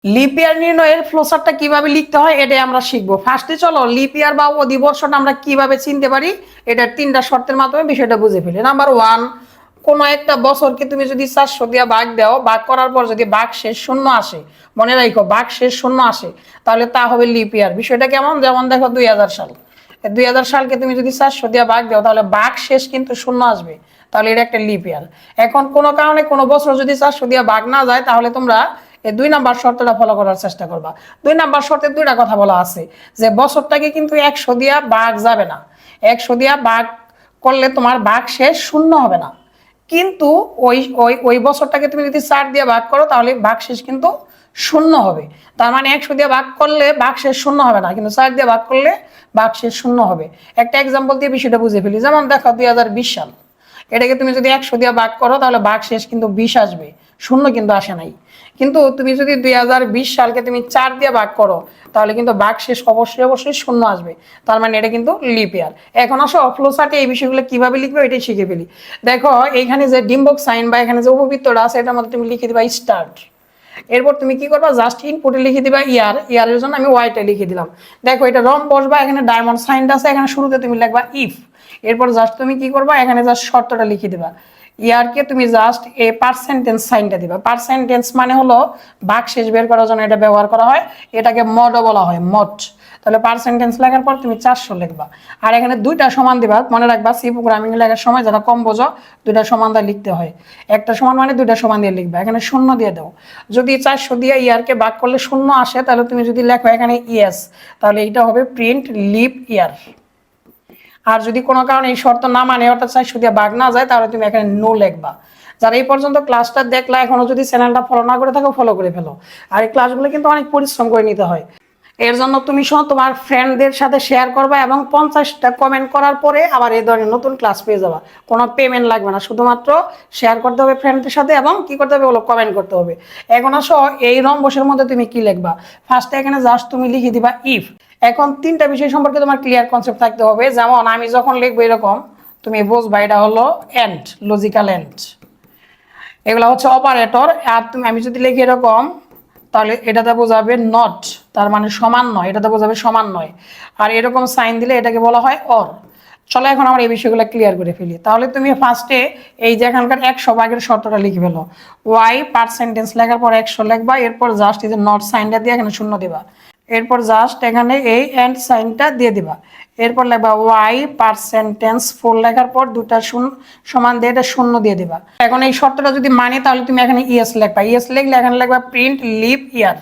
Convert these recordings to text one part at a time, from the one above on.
Lip ইয়ার নির্ণয়ের ফ্লোচার্টটা কিভাবে লিখতে হয় এটাই আমরা শিখবো। ফার্স্টে চলো লিপ ইয়ার বা অধিবর্ষটা আমরা কিভাবে চিনতে পারি এটা তিনটা শর্তের মাধ্যমে বিষয়টা বুঝে ফেলি। নাম্বার ওয়ান, কোনো একটা বছরকে তুমি যদি 400 দিয়ে ভাগ দাও, ভাগ করার পর যদি ভাগ শেষ শূন্য আসে, মনে রাখো ভাগ শেষ শূন্য আসে, তাহলে তা হবে লিপ ইয়ার। বিষয়টা কেমন, যেমন দেখো 2000 সাল, 2000 সালকে তুমি যদি 400 দিয়ে ভাগ দাও তাহলে ভাগ শেষ কিন্তু শূন্য আসবে, তাহলে এটা একটা লিপ ইয়ার। এখন কোনো কারণে কোনো বছর যদি 400 দিয়ে ভাগ না যায় তাহলে তোমরা এই 2 নাম্বার শর্তটা ফলো করার চেষ্টা করবা। 2 নাম্বার শর্তে দুইটা কথা বলা আছে, যে বছরটাকে কিন্তু 100 দিয়া ভাগ যাবে না, 100 দিয়া ভাগ করলে তোমার ভাগ শেষ শূন্য হবে না, কিন্তু ওই ওই ওই বছরটাকে তুমি যদি 4 দিয়ে ভাগ করো তাহলে ভাগ শেষ কিন্তু শূন্য হবে। তার মানে 100 দিয়ে ভাগ করলে ভাগ শেষ শূন্য হবে না, কিন্তু 4 দিয়ে ভাগ করলে ভাগ শেষ শূন্য হবে। একটা এক্সাম্পল দিয়ে বিষয়টা বুঝে ফেলি, যেমন দেখো 2020 সাল, এটাকে তুমি যদি 100 দিয়ে ভাগ করো তাহলে ভাগ শেষ কিন্তু 20 আসবে, শূন্য কিন্তু আসে নাই। কিন্তু তুমি যদি 2020 সালকে তুমি 4 দিয়ে ভাগ করো তাহলে কিন্তু ভাগ শেষ অবশ্যই অবশ্যই শূন্য আসবে, তার মানে এটা কিন্তু লিপ ইয়ার। এখন আসো ফ্লোচার্টে এই বিষয়গুলো কিভাবে লিখবে এটাই শিখে ফেলি। দেখো এইখানে যে ডিম্বক সাইন বা এখানে যে উপবৃত্তটা আছে এটার মধ্যে তুমি লিখে দিবা স্টার্ট। এরপর তুমি কি করবা, জাস্ট ইনপুটে লিখে দিবা ইয়ার, ইয়ারের জন্য আমি ওয়াইটা লিখে দিলাম। দেখো এটা রম বসবা, এখানে ডায়মন্ড সাইনটা আছে, এখানে শুরুতে তুমি লিখবা ইফ। এরপর জাস্ট তুমি কি করবা, এখানে জাস্ট শর্তটা লিখে দিবা। ইয়ারকে তুমি জাস্ট এ পার্সেন্টেজ সাইনটা দিবা। পার্সেন্টেজ মানে হলো ভাগ শেষ বের করার জন্য এটা ব্যবহার করা হয়, এটাকে মডও বলা হয়, মড। তাহলে পার্সেন্টেজ লেখার পর তুমি 400 লিখবা, আর এখানে দুইটা সমান দিবা। মনে রাখবা সি প্রোগ্রামিং লেখার সময় যারা কম বোঝো দুইটা সমান দিয়ে লিখতে হয়, একটা সমান মানে দুইটা সমান দিয়ে লিখবা। এখানে শূন্য দিয়ে দাও, যদি 400 দিয়ে ইয়ারকে ভাগ করলে শূন্য আসে তাহলে তুমি যদি লেখো এখানে ইয়েস, তাহলে এইটা হবে প্রিন্ট লিপ ইয়ার। আর যদি কোনো কারণে এই শর্ত না মানে অর্থাৎ 400 দিয়ে ভাগ না যায় তাহলে তুমি এখানে নো লিখবা। যারা এই পর্যন্ত ক্লাসটা দেখলা এখনো যদি চ্যানেলটা ফলো না করে থাকো ফলো করে ফেলো। আর এই ক্লাসগুলো কিন্তু অনেক পরিশ্রম করে নিতে হয়, এর জন্য তুমি তোমার ফ্রেন্ডদের সাথে শেয়ার করবা এবং 50টা কমেন্ট করার পরে আবার এই ধরনের নতুন ক্লাস পেয়ে যাবা। কোনো পেমেন্ট লাগবে না, শুধুমাত্র শেয়ার করতে হবে ফ্রেন্ডদের সাথে এবং কি করতে হবে বলো, কমেন্ট করতে হবে। এখন আসো এই রম্বসের মধ্যে তুমি কি লিখবা, ফার্স্টে এখানে জাস্ট তুমি লিখে দিবা ইফ। এখন তিনটা বিষয় সম্পর্কে তোমার ক্লিয়ার কনসেপ্ট থাকতে হবে, যেমন আমি যখন লিখবো এরকম তুমি বুঝবা এটা হলো এন্ড, লজিক্যাল এন্ড, এগুলো হচ্ছে অপারেটর। আর তুমি আমি যদি লিখি এরকম তাহলে এটাতে বোঝাবে নট, তার মানে সমান নয়, এটাতে বোঝাবে সমান নয়। আর এরকম সাইন দিলে এটাকে বলা হয় অর। চলো এখন আমরা এই বিষয়গুলো ক্লিয়ার করে ফেলি। তাহলে তুমি ফার্স্টে এই যে এখানকার 100 ভাগের শর্তটা লিখে ফেলো। ওয়াই পার্সেন্টেজ লেখার পর 100 লিখবা, এরপর জাস্ট এই যে নট সাইনটা দিয়ে এখানে শূন্য দিবা, এরপর জাস্ট এখানে এই এন্ড সাইনটা দিয়ে দিবা, এরপর লিখবা ওয়াই পার্সেন্টেজ 4 লেখার পর দুটা সমান দিয়ে এটা শূন্য দিয়ে দিবা। এখন এই শর্তটা যদি মানে তাহলে তুমি এখানে ইয়েস লিখবা, ইয়েস লিখলে এখানে লিখবা প্রিন্ট লিপ ইয়ার।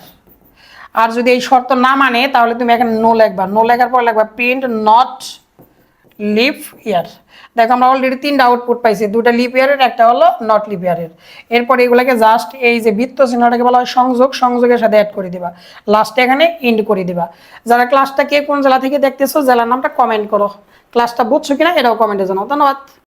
আর যদি এই শর্ত না মানে তাহলে তুমি এখানে নো লিখবা, নো লেখার পর লিখবা প্রিন্ট নট লিপ ইয়ার। দেখো আমরা অলরেডি তিনটা আউটপুট পাইছি, দুটা লিপ ইয়ারের একটা হলো নট লিপ ইয়ারের। এরপর এগুলোকে জাস্ট এই যে বৃত্ত চিহ্নটাকে বলা হয় সংযোগ, সংযোগের সাথে অ্যাড করে দিবা, লাস্টে এখানে ইন্ড করে দিবা। যারা ক্লাসটা কে কোন জেলা থেকে দেখতেছো জেলার নামটা কমেন্ট করো, ক্লাসটা বুঝছো কিনা এটাও কমেন্টে জানাও। ধন্যবাদ।